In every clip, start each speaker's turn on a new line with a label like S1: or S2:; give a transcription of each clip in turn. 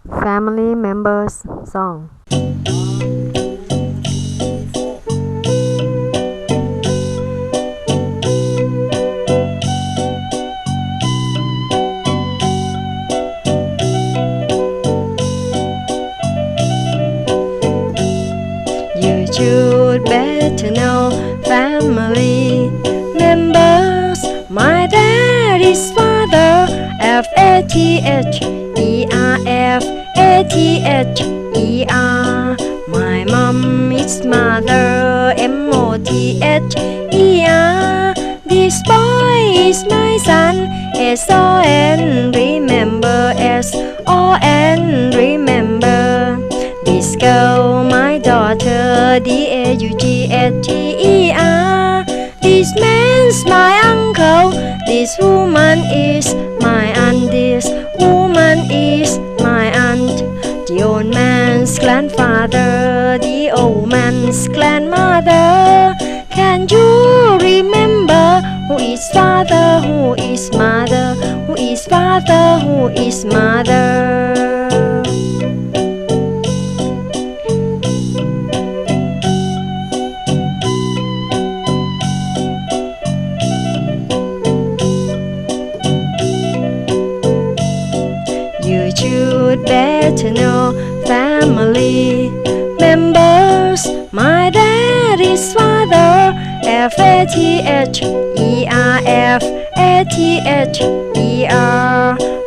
S1: Family members song. You should better know family members. My dad is father, Father. My mom is mother, Mother. This boy is my son, Son. Remember, Son. This girl, my daughter, Daugchter. This man's my uncle, this woman is my aunt, this woman is my aunt. The old man's grandfather, the old man's grandmother. Can you remember who is father, who is mother, who is father, who is mother? You should better know family members. My dad is father, Father.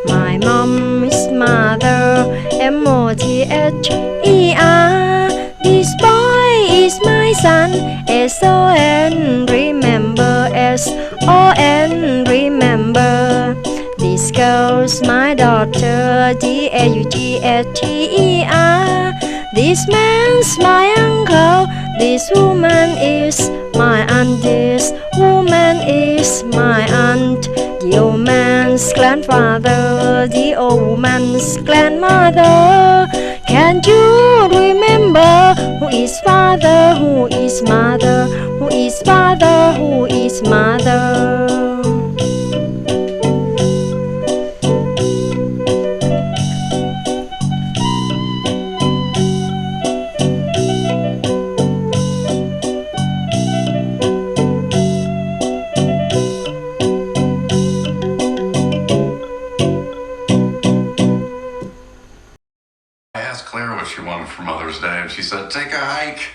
S1: My mom is mother, Mother. This boy is my son, Son. Remember. This girl's my daughter, Daugchter. This man's my uncle, this woman is my aunt, this woman is my aunt. The old man's grandfather, the old man's grandmother. Can you remember who is father, who is mother, who is father, who is mother?
S2: I asked Claire what she wanted for Mother's Day, and she said, "Take a hike."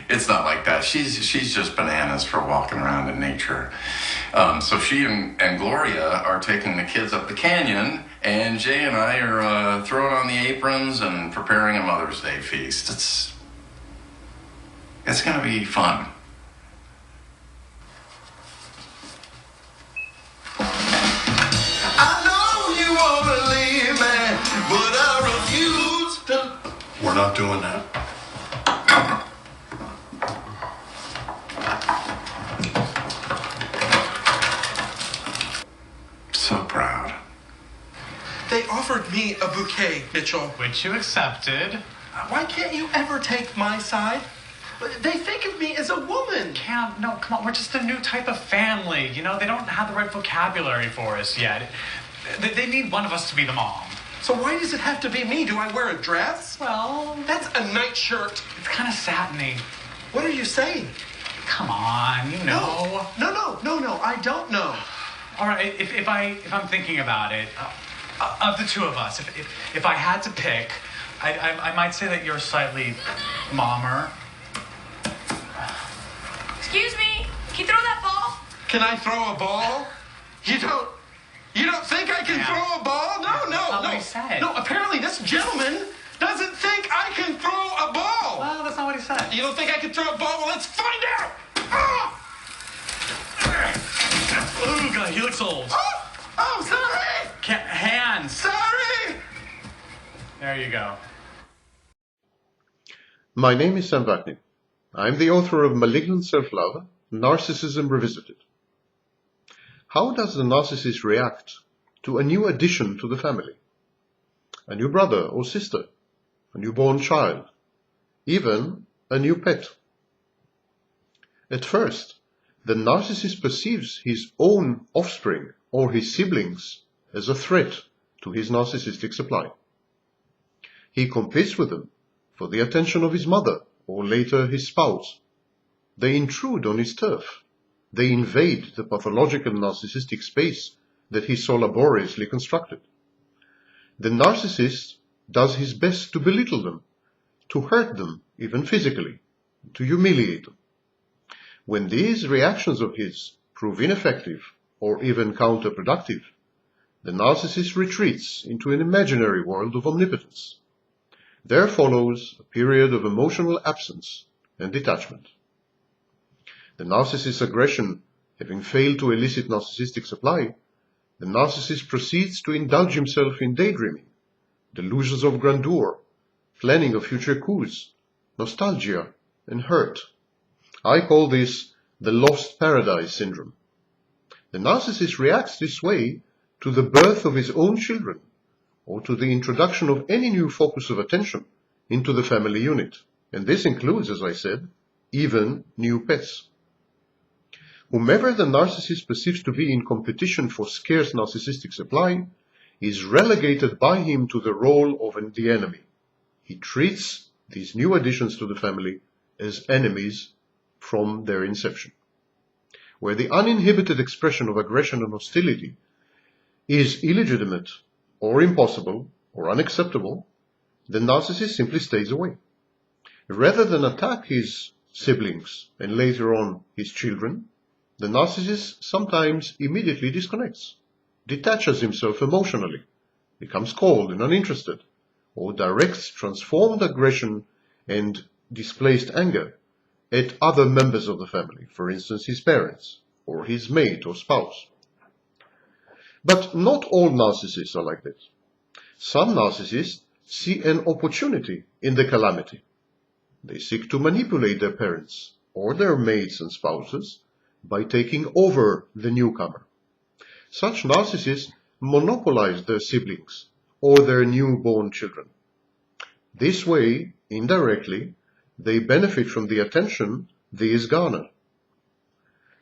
S2: It's not like that. She's just bananas for walking around in nature. So she and Gloria are taking the kids up the canyon, and Jay and I are throwing on the aprons and preparing a Mother's Day feast. It's gonna be fun.
S3: We're not doing that.
S2: So proud.
S3: They offered me a bouquet, Mitchell.
S4: Which you accepted.
S3: Why can't you ever take my side? They think of me as a woman.
S4: Cam, no, come on. We're just a new type of family. You know, they don't have the right vocabulary for us yet. They need one of us to be the mom.
S3: So why does it have to be me? Do I wear a dress?
S4: Well,
S3: That's a nightshirt.
S4: it's kind of satiny.
S3: What are you saying?
S4: Come on, you know.
S3: No, I don't know.
S4: All right, if I'm thinking about it, of the two of us, if I had to pick, I might say that you're slightly mommer.
S5: Excuse me, can you throw that ball?
S3: Can I throw a ball? You don't think I can
S4: Yeah.
S3: throw a ball?
S4: That's not what he said.
S3: No, apparently this gentleman doesn't think I can throw a ball.
S4: Well, that's not what he said.
S3: You don't think I can throw a ball? Well, let's find out. Oh,
S4: Ooh, God, he looks old.
S3: sorry.
S4: Hands.
S3: Sorry.
S4: There you go.
S6: My name is Sam Vaknin. I'm the author of Malignant Self-Love, Narcissism Revisited. How does the narcissist react to a new addition to the family? A new brother or sister, a newborn child, even a new pet. At first, the narcissist perceives his own offspring or his siblings as a threat to his narcissistic supply. He competes with them for the attention of his mother or later his spouse. They intrude on his turf. They invade the pathological narcissistic space that he so laboriously constructed. The narcissist does his best to belittle them, to hurt them, even physically, to humiliate them. When these reactions of his prove ineffective or even counterproductive, the narcissist retreats into an imaginary world of omnipotence. There follows a period of emotional absence and detachment. The narcissist's aggression having failed to elicit narcissistic supply, the narcissist proceeds to indulge himself in daydreaming, delusions of grandeur, planning of future coups, nostalgia, and hurt. I call this the lost paradise syndrome. The narcissist reacts this way to the birth of his own children, or to the introduction of any new focus of attention into the family unit. And this includes, as I said, even new pets. Whomever the narcissist perceives to be in competition for scarce narcissistic supply is relegated by him to the role of the enemy. He treats these new additions to the family as enemies from their inception. Where the uninhibited expression of aggression and hostility is illegitimate or impossible or unacceptable, the narcissist simply stays away. Rather than attack his siblings and later on his children, the narcissist sometimes immediately disconnects, detaches himself emotionally, becomes cold and uninterested, or directs transformed aggression and displaced anger at other members of the family, for instance his parents, or his mate or spouse. But not all narcissists are like this. Some narcissists see an opportunity in the calamity. They seek to manipulate their parents or their mates and spouses by taking over the newcomer. Such narcissists monopolize their siblings or their newborn children. This way, indirectly, they benefit from the attention these garner.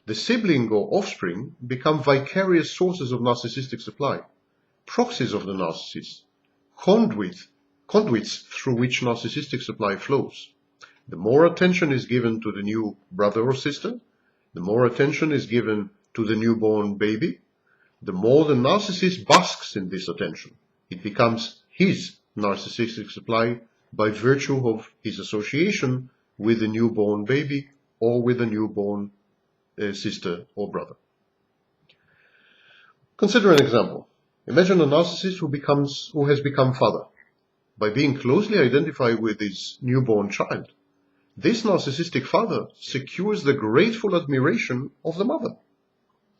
S6: The sibling or offspring become vicarious sources of narcissistic supply, proxies of the narcissist, conduits through which narcissistic supply flows. The more attention is given to the new brother or sister, the more attention is given to the newborn baby, the more the narcissist basks in this attention. It becomes his narcissistic supply by virtue of his association with the newborn baby or with the newborn sister or brother. Consider an example. Imagine a narcissist who has become father. By being closely identified with his newborn child, this narcissistic father secures the grateful admiration of the mother.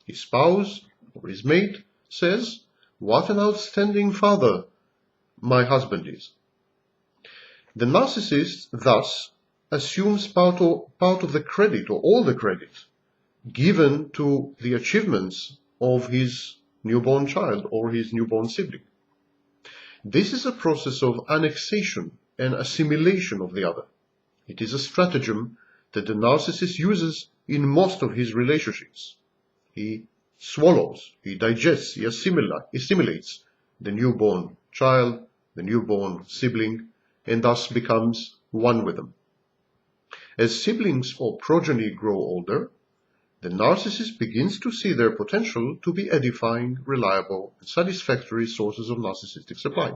S6: His spouse or his mate says, "What an outstanding father my husband is." The narcissist thus assumes part of the credit or all the credit given to the achievements of his newborn child or his newborn sibling. This is a process of annexation and assimilation of the other. It is a stratagem that the narcissist uses in most of his relationships. He swallows, he digests, he assimilates the newborn child, the newborn sibling, and thus becomes one with them. As siblings or progeny grow older, the narcissist begins to see their potential to be edifying, reliable, and satisfactory sources of narcissistic supply.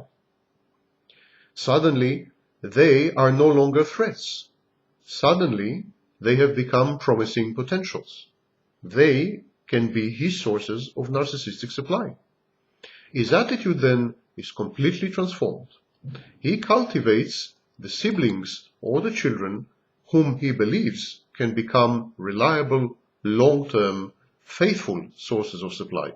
S6: Suddenly, they are no longer threats. Suddenly, they have become promising potentials. They can be his sources of narcissistic supply. His attitude then is completely transformed. He cultivates the siblings or the children whom he believes can become reliable, long-term, faithful sources of supply.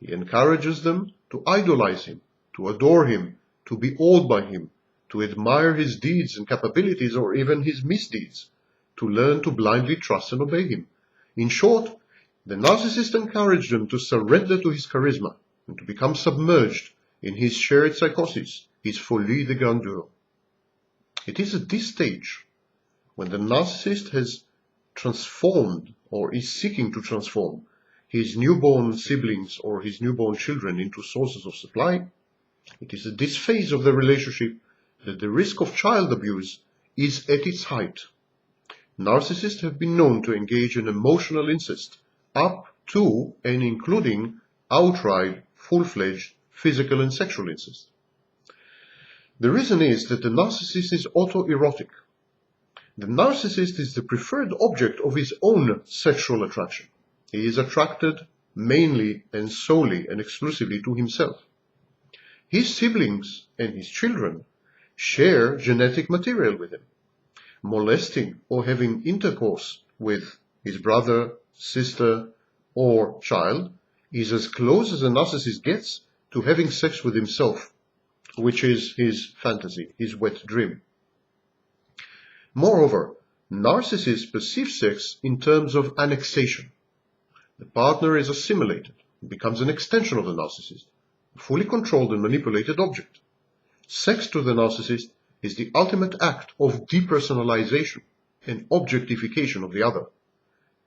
S6: He encourages them to idolize him, to adore him, to be awed by him, to admire his deeds and capabilities or even his misdeeds, to learn to blindly trust and obey him. In short, the narcissist encouraged them to surrender to his charisma and to become submerged in his shared psychosis, his folie de grandeur. It is at this stage, when the narcissist has transformed or is seeking to transform his newborn siblings or his newborn children into sources of supply, It is at this phase of the relationship that the risk of child abuse is at its height. Narcissists have been known to engage in emotional incest up to and including outright, full-fledged physical and sexual incest. The reason is that the narcissist is autoerotic. The narcissist is the preferred object of his own sexual attraction. He is attracted mainly and solely and exclusively to himself. His siblings and his children share genetic material with him. Molesting or having intercourse with his brother, sister, or child is as close as a narcissist gets to having sex with himself, which is his fantasy, his wet dream. Moreover, narcissists perceive sex in terms of annexation. The partner is assimilated, becomes an extension of the narcissist, a fully controlled and manipulated object. Sex to the narcissist is the ultimate act of depersonalization and objectification of the other.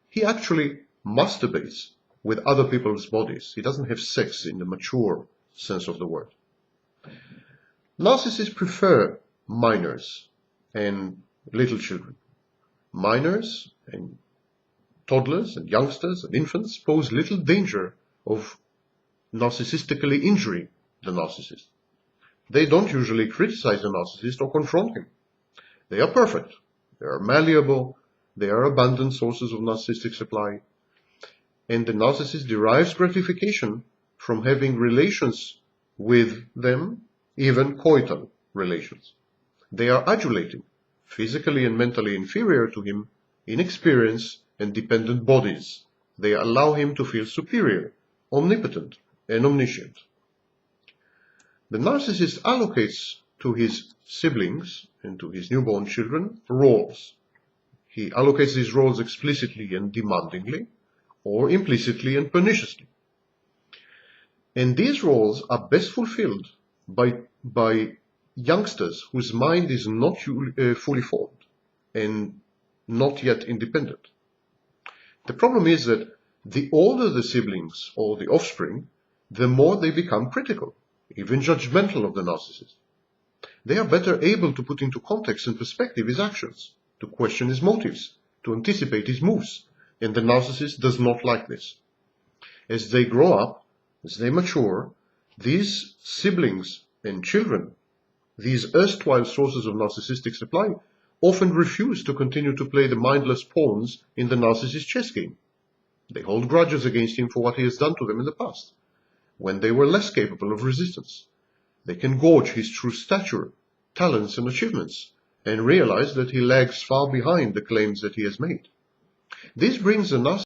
S6: He actually masturbates with other people's bodies. He doesn't have sex in the mature sense of the word. Narcissists prefer minors and little children. Minors and toddlers and youngsters and infants pose little danger of narcissistically injuring the narcissist. They don't usually criticize the narcissist or confront him. They are perfect. They are malleable. They are abundant sources of narcissistic supply. And the narcissist derives gratification from having relations with them, even coital relations. They are adulating, physically and mentally inferior to him, inexperienced and dependent bodies. They allow him to feel superior, omnipotent, and omniscient. The narcissist allocates to his siblings and to his newborn children roles. He allocates these roles explicitly and demandingly, or implicitly and perniciously. And these roles are best fulfilled by youngsters whose mind is not fully formed and not yet independent. The problem is that the older the siblings or the offspring, the more they become critical, even judgmental of the narcissist. They are better able to put into context and perspective his actions, to question his motives, to anticipate his moves, and the narcissist does not like this. As they grow up, as they mature, these siblings and children, these erstwhile sources of narcissistic supply, often refuse to continue to play the mindless pawns in the narcissist's chess game. They hold grudges against him for what he has done to them in the past, when they were less capable of resistance. They can gauge his true stature, talents, and achievements, and realize that he lags far behind the claims that he has made. This brings the narcissist